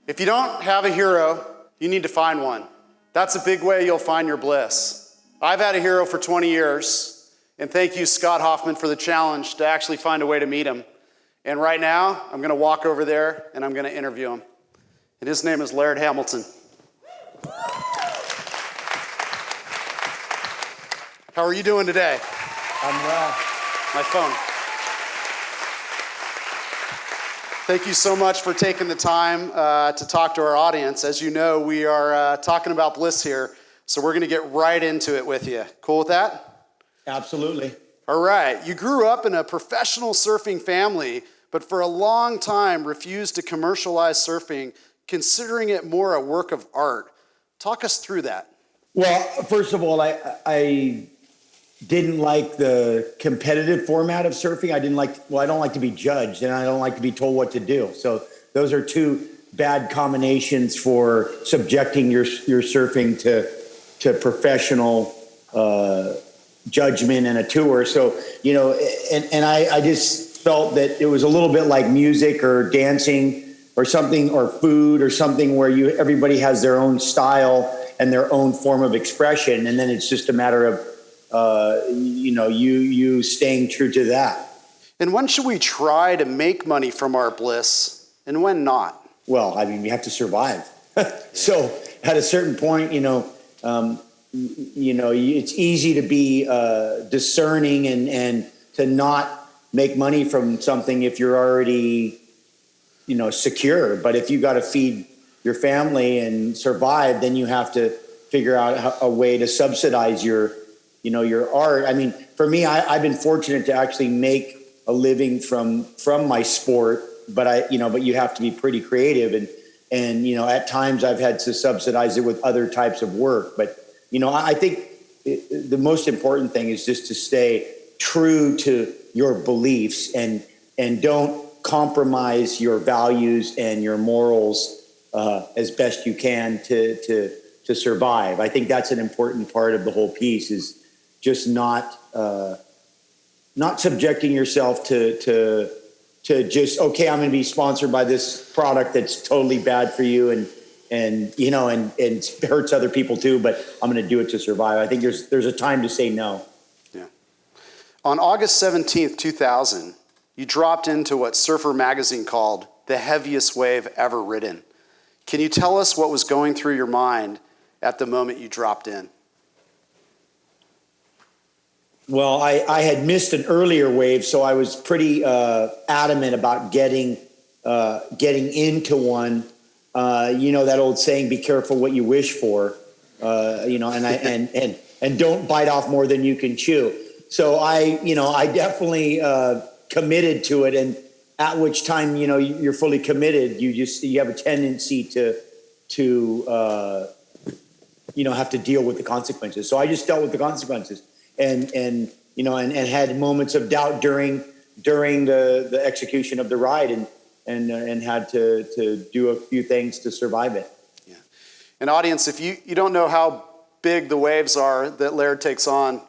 If you don't have a hero, you need to find one. That's a big way you'll find your bliss. I've had a hero for 20 years, and thank you, Scott Hoffman, for the challenge to actually find a way to meet him. And right now, I'm going to walk over there, and I'm going to interview him. And his name is Laird Hamilton. How are you doing today? I'm well. My phone. Thank you so much for taking the time to talk to our audience. As you know, we are talking about bliss here, so we're going to get right into it with you. Cool with that? Absolutely. All right. You grew up in a professional surfing family, but for a long time refused to commercialize surfing, considering it more a work of art. Talk us through that. Well, first of all, I didn't like the competitive format of surfing. I don't like to be judged, and I don't like to be told what to do. So those are two bad combinations for subjecting your surfing to professional judgment and a tour. So, and I just felt that it was a little bit like music or dancing or something, or food or something where everybody has their own style and their own form of expression. And then it's just a matter of, you staying true to that. And when should we try to make money from our bliss, and when not? Well, I mean, we have to survive. So at a certain point, it's easy to be discerning and to not make money from something if you're already, secure. But if you got to feed your family and survive, then you have to figure out a way to subsidize your art. I mean, for me, I've been fortunate to actually make a living from my sport, but you have to be pretty creative, and at times I've had to subsidize it with other types of work. But I think the most important thing is just to stay true to your beliefs and don't compromise your values and your morals as best you can to survive. I think that's an important part of the whole piece, is just not subjecting yourself to just, okay, I'm going to be sponsored by this product that's totally bad for you and hurts other people too, but I'm going to do it to survive. I think there's a time to say no. Yeah. On August 17th, 2000, you dropped into what Surfer Magazine called the heaviest wave ever ridden. Can you tell us what was going through your mind at the moment you dropped in? Well, I had missed an earlier wave, so I was pretty adamant about getting into one. That old saying, "Be careful what you wish for," and don't bite off more than you can chew. So I definitely committed to it, and at which time you're fully committed. You have a tendency to have to deal with the consequences. So I just dealt with the consequences. And had moments of doubt during the execution of the ride, and had to do a few things to survive it. Yeah. And audience, if you don't know how big the waves are that Laird takes on,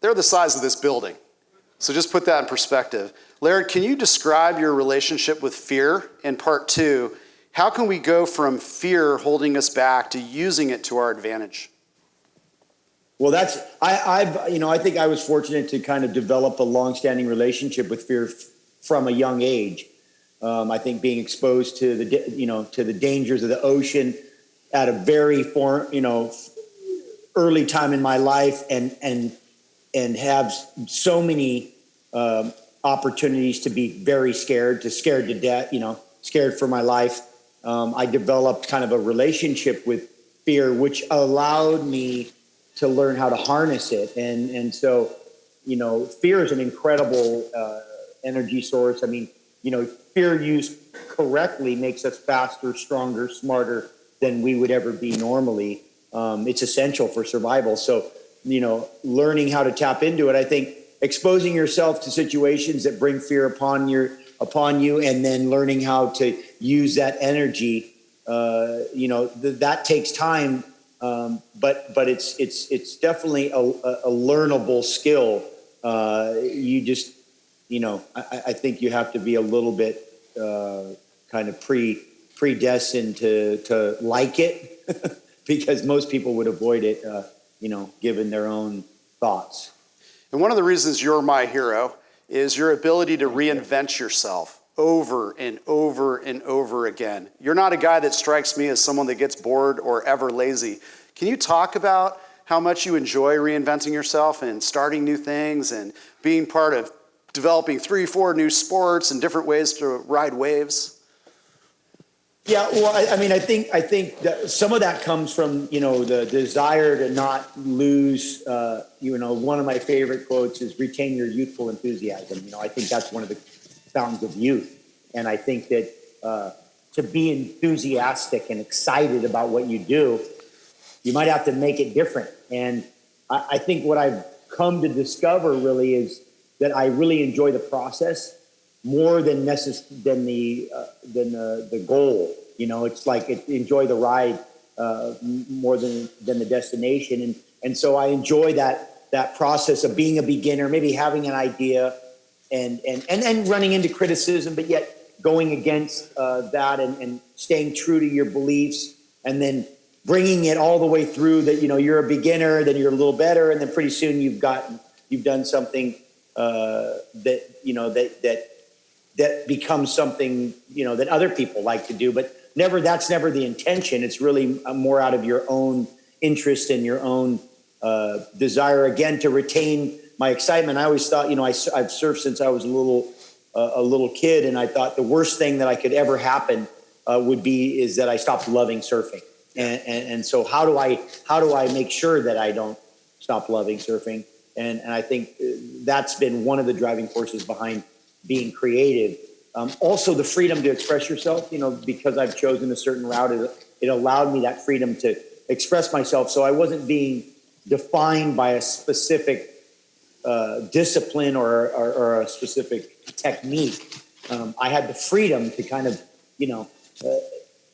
they're the size of this building. So just put that in perspective. Laird, can you describe your relationship with fear? And part two, how can we go from fear holding us back to using it to our advantage? Well, I think I was fortunate to kind of develop a long-standing relationship with fear from a young age. I think being exposed to the dangers of the ocean at a very early time in my life, and have so many opportunities to be very scared to death, scared for my life. I developed kind of a relationship with fear, which allowed me to learn how to harness it. And so, fear is an incredible energy source. I mean, fear used correctly makes us faster, stronger, smarter than we would ever be normally. It's essential for survival. So, learning how to tap into it, I think exposing yourself to situations that bring fear upon you, and then learning how to use that energy, that takes time. But it's definitely a learnable skill. I think you have to be a little bit kind of predestined to like it because most people would avoid it, given their own thoughts. And one of the reasons you're my hero is your ability to reinvent yourself over and over and over again. You're not a guy that strikes me as someone that gets bored or ever lazy. Can you talk about how much you enjoy reinventing yourself and starting new things and being part of developing 3-4 new sports and different ways to ride waves? Yeah, well, I think that some of that comes from, the desire to not lose, one of my favorite quotes is retain your youthful enthusiasm. I think that's one of the fountains of youth. And I think that to be enthusiastic and excited about what you do, you might have to make it different. And I think what I've come to discover really is that I really enjoy the process more than the goal. It's like enjoy the ride more than the destination. And so I enjoy that process of being a beginner, maybe having an idea and running into criticism, but yet going against that and staying true to your beliefs, and then bringing it all the way through that, you're a beginner, then you're a little better. And then pretty soon you've done something that becomes something, that other people like to do, but that's never the intention. It's really more out of your own interest and your own desire, again, to retain my excitement. I always thought, I've surfed since I was a little kid, and I thought the worst thing that I could ever happen is that I stopped loving surfing. And so how do I make sure that I don't stop loving surfing? And I think that's been one of the driving forces behind being creative. Also, the freedom to express yourself, because I've chosen a certain route, it allowed me that freedom to express myself. So I wasn't being defined by a specific discipline or a specific technique. I had the freedom to kind of,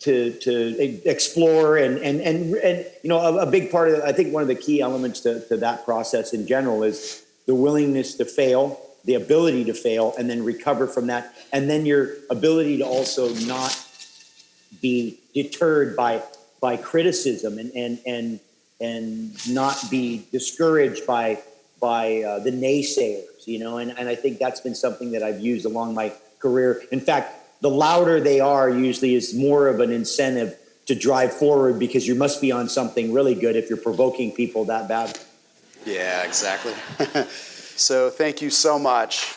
to explore and a big part of, I think one of the key elements to that process in general is the willingness to fail, the ability to fail, and then recover from that. And then your ability to also not be deterred by criticism and not be discouraged by the naysayers, and I think that's been something that I've used along my career. In fact, the louder they are usually is more of an incentive to drive forward, because you must be on something really good if you're provoking people that bad. Yeah, exactly. So thank you so much.